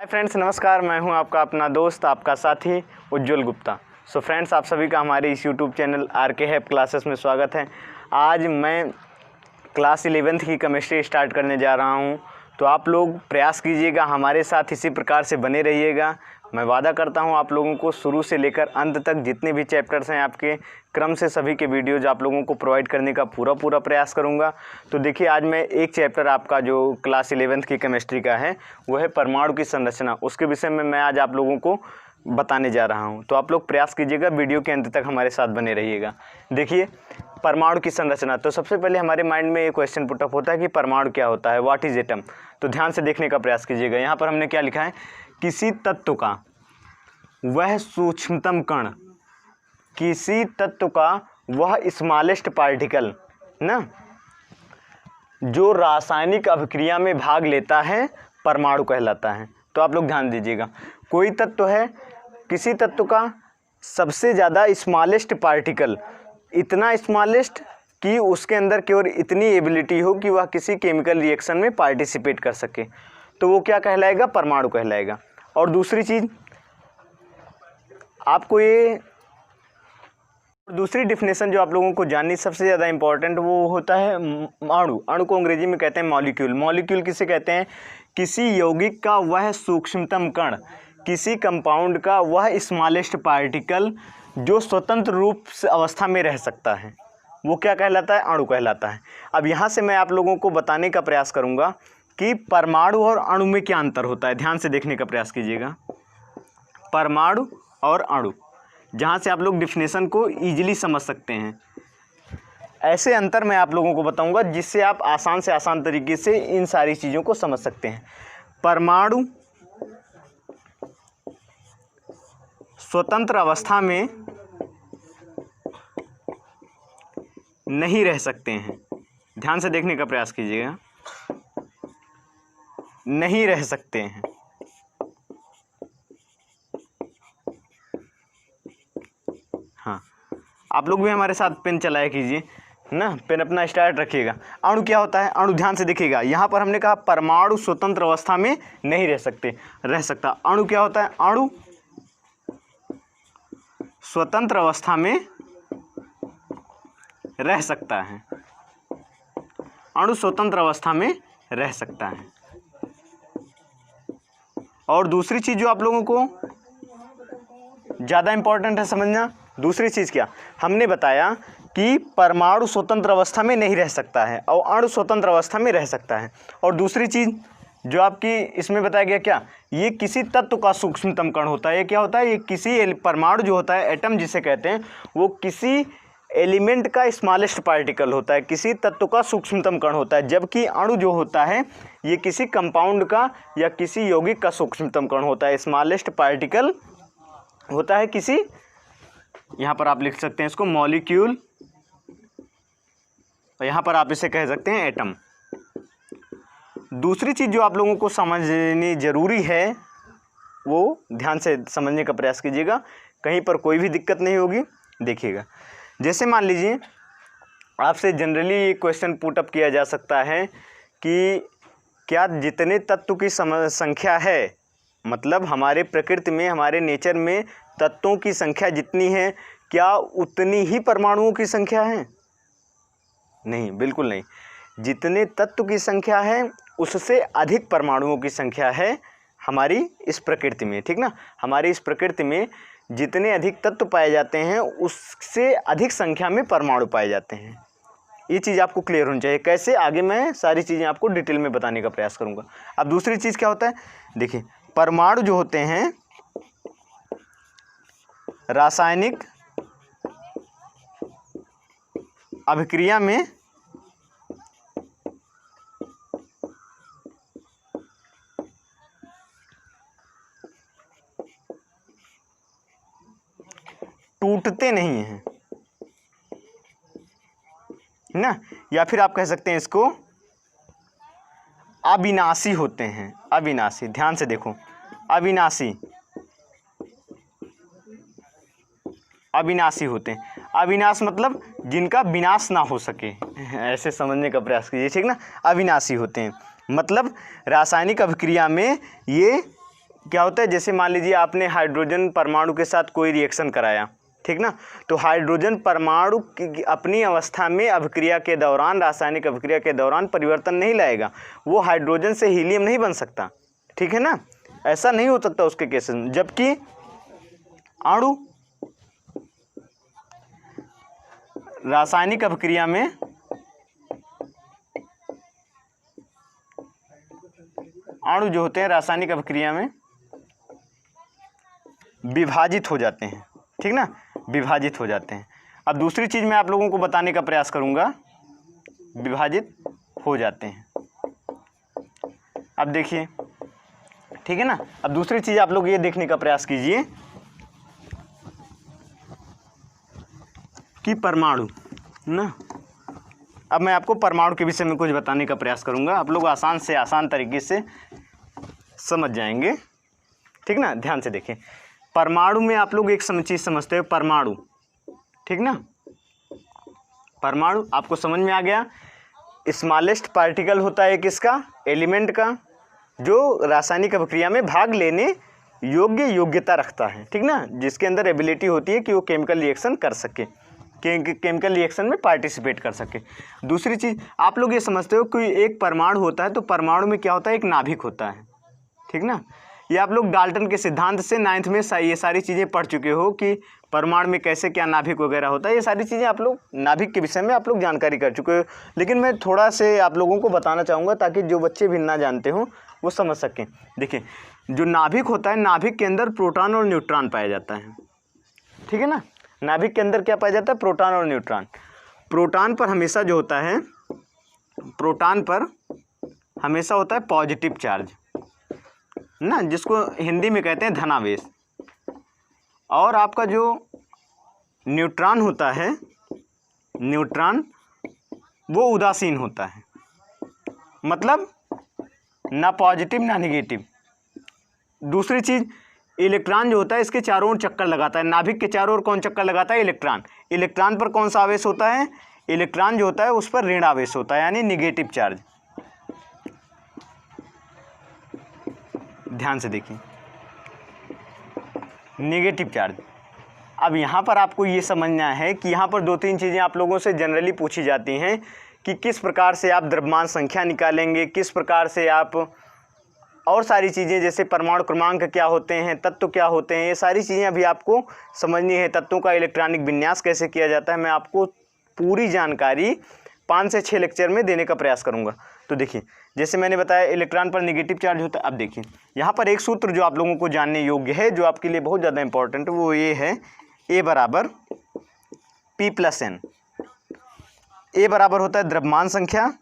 Hi friends, नमस्कार। मैं हूं आपका अपना दोस्त, आपका साथी उज्ज्वल गुप्ता। सो फ्रेंड्स, आप सभी का हमारे इस यूट्यूब चैनल आर.के. हैप क्लासेस में स्वागत है। आज मैं क्लास 11th की केमिस्ट्री स्टार्ट करने जा रहा हूं, तो आप लोग प्रयास कीजिएगा, हमारे साथ इसी प्रकार से बने रहिएगा। मैं वादा करता हूं आप लोगों को शुरू से लेकर अंत तक जितने भी चैप्टर्स हैं आपके क्रम से सभी के वीडियोज़ आप लोगों को प्रोवाइड करने का पूरा प्रयास करूंगा। तो देखिए, आज मैं एक चैप्टर आपका जो क्लास 11th की केमिस्ट्री का है वो है परमाणु की संरचना। उसके विषय में मैं आज आप लोगों को बताने जा रहा हूं, तो आप लोग प्रयास कीजिएगा, वीडियो के अंत तक हमारे साथ बने रहिएगा। देखिए, परमाणु की संरचना, तो सबसे पहले हमारे माइंड में एक क्वेश्चन पुटअप होता है कि परमाणु क्या होता है, व्हाट इज एटम। तो ध्यान से देखने का प्रयास कीजिएगा। यहाँ पर हमने क्या लिखा है, किसी तत्व का वह सूक्ष्मतम कण, किसी तत्व का वह स्मॉलेस्ट पार्टिकल ना, जो रासायनिक अभिक्रिया में भाग लेता है, परमाणु कहलाता है। तो आप लोग ध्यान दीजिएगा, कोई तत्व है, किसी तत्व का सबसे ज़्यादा स्मॉलेस्ट पार्टिकल, इतना स्मॉलेस्ट कि उसके अंदर केवल इतनी एबिलिटी हो कि वह किसी केमिकल रिएक्शन में पार्टिसिपेट कर सके, तो वो क्या कहलाएगा, परमाणु कहलाएगा। और दूसरी चीज़ आपको ये दूसरी डिफिनेशन जो आप लोगों को जाननी सबसे ज़्यादा इंपॉर्टेंट वो होता है अणु। अणु को अंग्रेजी में कहते हैं मॉलिक्यूल। मॉलिक्यूल किसे कहते हैं, किसी यौगिक का वह सूक्ष्मतम कण, किसी कंपाउंड का वह स्मॉलेस्ट पार्टिकल जो स्वतंत्र रूप से अवस्था में रह सकता है, वो क्या कहलाता है, अणु कहलाता है। अब यहाँ से मैं आप लोगों को बताने का प्रयास करूँगा कि परमाणु और अणु में क्या अंतर होता है। ध्यान से देखने का प्रयास कीजिएगा, परमाणु और अणु, जहाँ से आप लोग डिफिनेशन को ईजिली समझ सकते हैं। ऐसे अंतर मैं आप लोगों को बताऊंगा जिससे आप आसान से आसान तरीके से इन सारी चीज़ों को समझ सकते हैं। परमाणु स्वतंत्र अवस्था में नहीं रह सकते हैं। ध्यान से देखने का प्रयास कीजिएगा, नहीं रह सकते हैं। हाँ, आप लोग भी हमारे साथ पेन चलाया कीजिए ना, पेन अपना स्टार्ट रखिएगा। अणु क्या होता है, अणु ध्यान से देखिएगा, यहाँ पर हमने कहा परमाणु स्वतंत्र अवस्था में नहीं रह सकता। अणु क्या होता है, अणु स्वतंत्र अवस्था में रह सकता है, अणु स्वतंत्र अवस्था में रह सकता है। और दूसरी चीज जो आप लोगों को ज़्यादा इंपॉर्टेंट है समझना, दूसरी चीज़ क्या, हमने बताया कि परमाणु स्वतंत्र अवस्था में नहीं रह सकता है और अणु स्वतंत्र अवस्था में रह सकता है। और दूसरी चीज़ जो आपकी इसमें बताया गया क्या, ये किसी तत्व का सूक्ष्मतम कण होता है। ये क्या होता है, ये किसी परमाणु जो होता है, एटम जिसे कहते हैं, वो किसी एलिमेंट का स्मॉलेस्ट पार्टिकल होता है, किसी तत्व का सूक्ष्मतम कण होता है। जबकि अणु जो होता है ये किसी कंपाउंड का या किसी यौगिक का सूक्ष्मतम कण होता है, स्मॉलेस्ट पार्टिकल होता है किसी, यहाँ पर आप लिख सकते हैं इसको मॉलिक्यूल, और यहाँ पर आप इसे कह सकते हैं एटम। दूसरी चीज़ जो आप लोगों को समझनी जरूरी है, वो ध्यान से समझने का प्रयास कीजिएगा, कहीं पर कोई भी दिक्कत नहीं होगी। देखिएगा, जैसे मान लीजिए आपसे जनरली क्वेश्चन पुटअप किया जा सकता है कि क्या जितने तत्व की संख्या है, मतलब हमारे प्रकृति में, हमारे नेचर में तत्वों की संख्या जितनी है, क्या उतनी ही परमाणुओं की संख्या है? नहीं, बिल्कुल नहीं। जितने तत्व की संख्या है उससे अधिक परमाणुओं की संख्या है हमारी इस प्रकृति में, ठीक ना। हमारी इस प्रकृति में जितने अधिक तत्व पाए जाते हैं उससे अधिक संख्या में परमाणु पाए जाते हैं। ये चीज़ आपको क्लियर होनी चाहिए। कैसे, आगे मैं सारी चीज़ें आपको डिटेल में बताने का प्रयास करूँगा। अब दूसरी चीज़ क्या होता है, देखिए, परमाणु जो होते हैं रासायनिक अभिक्रिया में टूटते नहीं हैं ना, या फिर आप कह सकते हैं इसको अविनाशी होते हैं। अविनाशी, ध्यान से देखो, अविनाशी, अविनाशी होते हैं। अविनाश मतलब जिनका विनाश ना हो सके, ऐसे समझने का प्रयास कीजिए, ठीक ना। अविनाशी होते हैं मतलब रासायनिक अभिक्रिया में ये क्या होता है, जैसे मान लीजिए आपने हाइड्रोजन परमाणु के साथ कोई रिएक्शन कराया, ठीक ना, तो हाइड्रोजन परमाणु अपनी अवस्था में अभिक्रिया के दौरान, रासायनिक अभिक्रिया के दौरान परिवर्तन नहीं लाएगा, वो हाइड्रोजन से हीलियम नहीं बन सकता, ठीक है ना, ऐसा नहीं हो सकता उसके केसेस में। जबकि अणु रासायनिक अभिक्रिया में अणु जो होते हैं रासायनिक अभिक्रिया में विभाजित हो जाते हैं, ठीक ना, विभाजित हो जाते हैं। अब दूसरी चीज़ मैं आप लोगों को बताने का प्रयास करूंगा, विभाजित हो जाते हैं। अब देखिए, ठीक है ना, अब दूसरी चीज़ आप लोग ये देखने का प्रयास कीजिए कि परमाणु ना, अब मैं आपको परमाणु के विषय में कुछ बताने का प्रयास करूंगा, आप लोग आसान से आसान तरीके से समझ जाएंगे, ठीक ना। ध्यान से देखें, परमाणु में आप लोग एक चीज़ समझते हो, परमाणु, ठीक ना, परमाणु आपको समझ में आ गया। स्मॉलेस्ट पार्टिकल होता है किसका, एलिमेंट का, जो रासायनिक अभिक्रिया में भाग लेने योग्यता रखता है, ठीक ना, जिसके अंदर एबिलिटी होती है कि वो केमिकल रिएक्शन कर सके, केमिकल रिएक्शन में पार्टिसिपेट कर सके। दूसरी चीज़ आप लोग ये समझते हो कि एक परमाणु होता है, तो परमाणु में क्या होता है, एक नाभिक होता है, ठीक ना। ये आप लोग डाल्टन के सिद्धांत से 9th में ये सारी चीज़ें पढ़ चुके हो कि परमाणु में कैसे क्या नाभिक वगैरह होता है, ये सारी चीज़ें आप लोग नाभिक के विषय में आप लोग जानकारी कर चुके हो। लेकिन मैं थोड़ा से आप लोगों को बताना चाहूँगा ताकि जो बच्चे भी ना जानते हो वो समझ सकें। देखिए, जो नाभिक होता है, नाभिक के अंदर प्रोटॉन और न्यूट्रॉन पाया जाता है, ठीक है ना, नाभिक के अंदर क्या पाया जाता है, प्रोटॉन और न्यूट्रॉन। प्रोटॉन पर हमेशा जो होता है, प्रोटॉन पर हमेशा होता है पॉजिटिव चार्ज ना, जिसको हिंदी में कहते हैं धनावेश। और आपका जो न्यूट्रॉन होता है, न्यूट्रॉन वो उदासीन होता है, मतलब ना पॉजिटिव ना नेगेटिव। दूसरी चीज़, इलेक्ट्रॉन जो होता है इसके चारों ओर चक्कर लगाता है, नाभिक के चारों ओर कौन चक्कर लगाता है, इलेक्ट्रॉन। इलेक्ट्रॉन पर कौन सा आवेश होता है, इलेक्ट्रॉन जो होता है उस पर ऋण आवेश होता है, यानी निगेटिव चार्ज। ध्यान से देखिए, नेगेटिव चार्ज। अब यहाँ पर आपको ये समझना है कि यहाँ पर 2-3 चीज़ें आप लोगों से जनरली पूछी जाती हैं कि किस प्रकार से आप द्रव्यमान संख्या निकालेंगे, किस प्रकार से आप, और सारी चीज़ें जैसे परमाणु क्रमांक क्या होते हैं, तत्व क्या होते हैं, ये सारी चीज़ें अभी आपको समझनी है। तत्वों का इलेक्ट्रॉनिक विन्यास कैसे किया जाता है, मैं आपको पूरी जानकारी 5 से 6 लेक्चर में देने का प्रयास करूँगा। तो देखिए, जैसे मैंने बताया इलेक्ट्रॉन पर नेगेटिव चार्ज होता है। अब देखिए, यहाँ पर एक सूत्र जो आप लोगों को जानने योग्य है, जो आपके लिए बहुत ज़्यादा इंपॉर्टेंट है, वो ये है, A बराबर P+N। A बराबर होता है द्रव्यमान संख्या,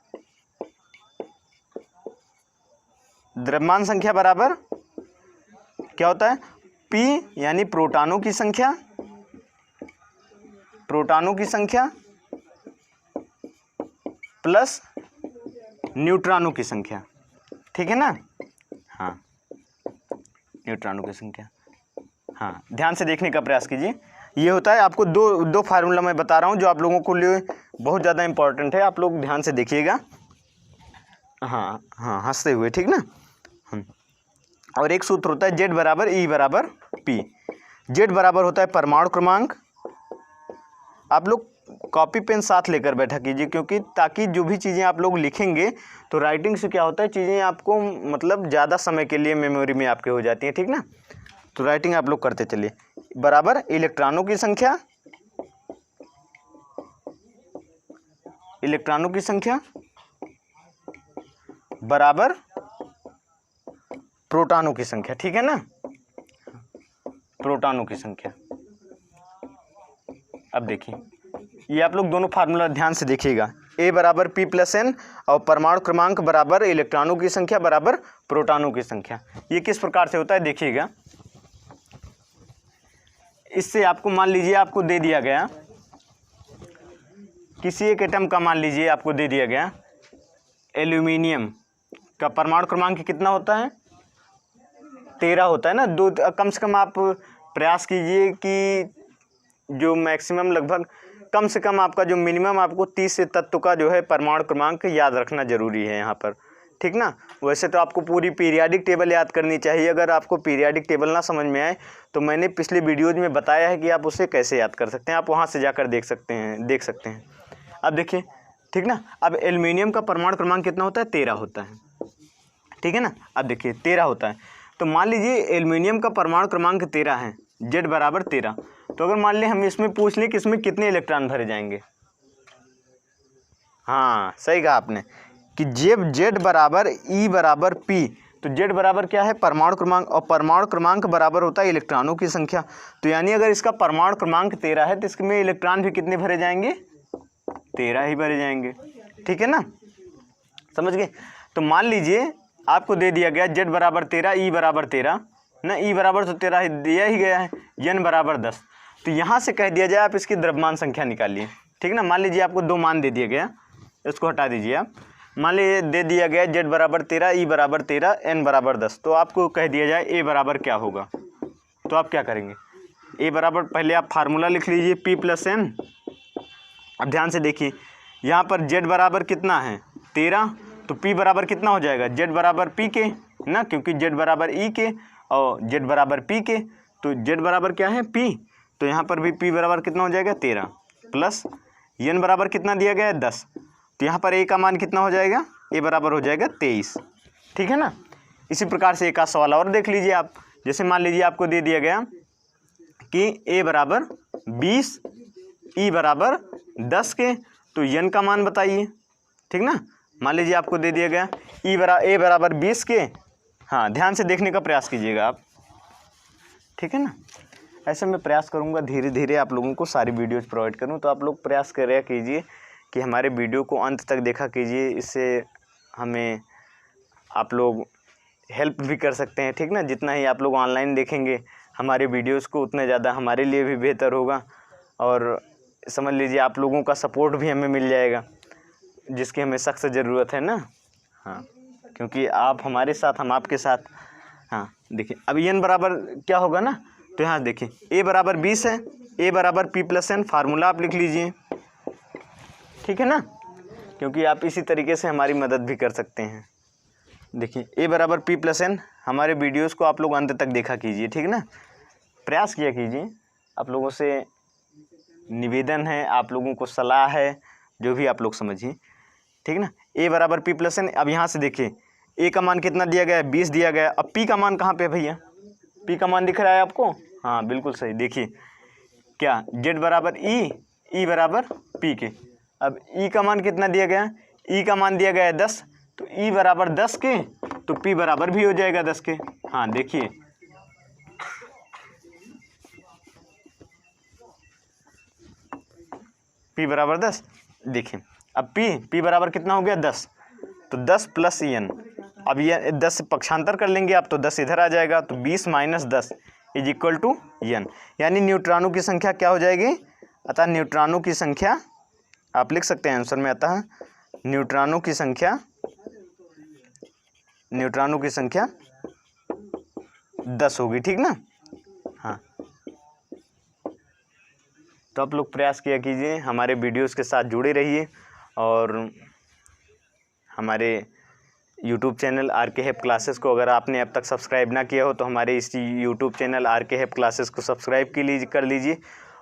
द्रव्यमान संख्या बराबर क्या होता है, P यानी प्रोटॉनों की संख्या, प्रोटॉनों की संख्या प्लस न्यूट्रॉनों की संख्या, ठीक है ना, हाँ, न्यूट्रॉनों की संख्या। हाँ, ध्यान से देखने का प्रयास कीजिए। ये होता है, आपको दो फार्मूला मैं बता रहा हूँ जो आप लोगों को लिए बहुत ज़्यादा इंपॉर्टेंट है, आप लोग ध्यान से देखिएगा। हाँ हाँ, हंसते हुए, ठीक ना। और एक सूत्र होता है Z बराबर E बराबर P। Z बराबर होता है परमाणु क्रमांक। आप लोग कॉपी पेन साथ लेकर बैठा कीजिए, क्योंकि ताकि जो भी चीज़ें आप लोग लिखेंगे तो राइटिंग से क्या होता है, चीज़ें आपको मतलब ज़्यादा समय के लिए मेमोरी में आपके हो जाती हैं, ठीक ना। तो राइटिंग आप लोग करते चलिए। बराबर इलेक्ट्रॉनों की संख्या, इलेक्ट्रॉनों की संख्या बराबर प्रोटॉनों की संख्या, ठीक है ना, प्रोटॉनों की संख्या। अब देखिए, ये आप लोग दोनों फार्मूला ध्यान से देखिएगा। A बराबर P+N और परमाणु क्रमांक बराबर इलेक्ट्रॉनों की संख्या बराबर प्रोटॉनों की संख्या। ये किस प्रकार से होता है देखिएगा। इससे आपको मान लीजिए आपको दे दिया गया, किसी एक एटम का मान लीजिए आपको दे दिया गया एल्यूमिनियम का परमाणु क्रमांक कितना होता है, 13 होता है ना। दो कम से कम आप प्रयास कीजिए कि जो मैक्सिमम लगभग कम से कम आपका जो मिनिमम आपको 30 तत्व का जो है परमाणु क्रमांक याद रखना जरूरी है यहाँ पर, ठीक ना। वैसे तो आपको पूरी पीरियाडिक टेबल याद करनी चाहिए। अगर आपको पीरियाडिक टेबल ना समझ में आए तो मैंने पिछले वीडियोज़ में बताया है कि आप उसे कैसे याद कर सकते हैं, आप वहाँ से जाकर देख सकते हैं। अब देखिए, ठीक ना। अब एल्युमिनियम का परमाणु क्रमांक कितना होता है? 13 होता है, ठीक है ना। अब देखिए 13 होता है, तो मान लीजिए एल्युमिनियम का परमाणु क्रमांक 13 है, Z बराबर 13। तो अगर मान लें हम इसमें पूछ लें कि इसमें कितने इलेक्ट्रॉन भरे जाएंगे, हाँ सही कहा आपने कि Z बराबर E बराबर P। तो Z बराबर क्या है? परमाणु क्रमांक, और परमाणु क्रमांक बराबर होता है इलेक्ट्रॉनों की संख्या। तो यानी अगर इसका परमाणु क्रमांक 13 है तो इसमें इलेक्ट्रॉन भी कितने भरे जाएंगे? 13 ही भरे जाएंगे, ठीक है ना, समझ गए। तो मान लीजिए आपको दे दिया गया Z बराबर 13, E बराबर 13 ना, E बराबर तो 13 दिया ही गया है, N बराबर 10। तो यहाँ से कह दिया जाए आप इसकी द्रव्यमान संख्या निकालिए, ठीक ना। मान लीजिए आपको दो मान दे दिया गया, इसको हटा दीजिए आप। मान लीजिए दे दिया गया Z बराबर 13, E बराबर 13, N बराबर 10। तो आपको कह दिया जाए A बराबर क्या होगा, तो आप क्या करेंगे? A बराबर पहले आप फार्मूला लिख लीजिए P + N। अब ध्यान से देखिए, यहाँ पर Z बराबर कितना है? 13। तो P बराबर कितना हो जाएगा? Z बराबर P के ना, क्योंकि Z बराबर E के और Z बराबर P के। तो Z बराबर क्या है? P। तो यहाँ पर भी P बराबर कितना हो जाएगा? 13 प्लस N बराबर कितना दिया गया है? 10। तो यहाँ पर A का मान कितना हो जाएगा? A बराबर हो जाएगा 23, ठीक है ना। इसी प्रकार से एक आध सवाल और देख लीजिए आप। जैसे मान लीजिए आपको दे दिया गया कि A बराबर 20, E बराबर 10 के, तो N का मान बताइए, ठीक ना। मान लीजिए आपको दे दिया गया A बराबर 20 के, हाँ ध्यान से देखने का प्रयास कीजिएगा आप, ठीक है ना। ऐसे मैं प्रयास करूँगा धीरे धीरे आप लोगों को सारी वीडियोज़ प्रोवाइड करूँ, तो आप लोग प्रयास करें कीजिए कि हमारे वीडियो को अंत तक देखा कीजिए। इससे हमें आप लोग हेल्प भी कर सकते हैं, ठीक ना। जितना ही आप लोग ऑनलाइन देखेंगे हमारे वीडियोज़ को, उतना ज़्यादा हमारे लिए भी बेहतर होगा, और समझ लीजिए आप लोगों का सपोर्ट भी हमें मिल जाएगा, जिसकी हमें सख्त ज़रूरत है ना। हाँ, क्योंकि आप हमारे साथ, हम आपके साथ। हाँ देखिए, अब N बराबर क्या होगा ना, तो यहाँ देखिए A बराबर 20 है, A बराबर P + N, फार्मूला आप लिख लीजिए, ठीक है ना, क्योंकि आप इसी तरीके से हमारी मदद भी कर सकते हैं। देखिए A बराबर P + N, हमारे वीडियोस को आप लोग अंत तक देखा कीजिए, ठीक ना। प्रयास किया कीजिए, आप लोगों से निवेदन है, आप लोगों को सलाह है, जो भी आप लोग समझिए, ठीक ना। A बराबर P + N। अब यहाँ से देखिए A का मान कितना दिया गया है? 20 दिया गया है। अब P का मान कहाँ पे है भैया? P का मान दिख रहा है आपको? हाँ बिल्कुल सही। देखिए क्या, Z बराबर E, E बराबर P के। अब E का मान कितना दिया गया? E का मान दिया गया है 10। तो E बराबर 10 के, तो P बराबर भी हो जाएगा 10 के। हाँ देखिए, P बराबर 10। देखिए अब P बराबर कितना हो गया? 10। तो 10 + N। अब ये 10 से पक्षांतर कर लेंगे आप, तो 10 इधर आ जाएगा, तो 20 - 10 = N। यानी न्यूट्रॉनों की संख्या क्या हो जाएगी? अतः न्यूट्रॉनों की संख्या आप लिख सकते हैं आंसर में, अतः न्यूट्रॉनों की संख्या 10 होगी, ठीक ना। हाँ, तो आप लोग प्रयास किया कीजिए, हमारे वीडियोस के साथ जुड़े रहिए, और हमारे YouTube channel RK help classes को अगर आपने अब तक सब्सक्राइब ना किया हो तो हमारे इस YouTube channel RK help classes को सब्सक्राइब कर लीजिए,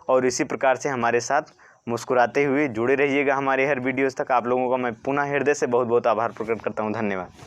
और इसी प्रकार से हमारे साथ मुस्कुराते हुए जुड़े रहिएगा हमारे हर वीडियोज़ तक। आप लोगों का मैं पुनः हृदय से बहुत बहुत आभार प्रकट करता हूँ। धन्यवाद।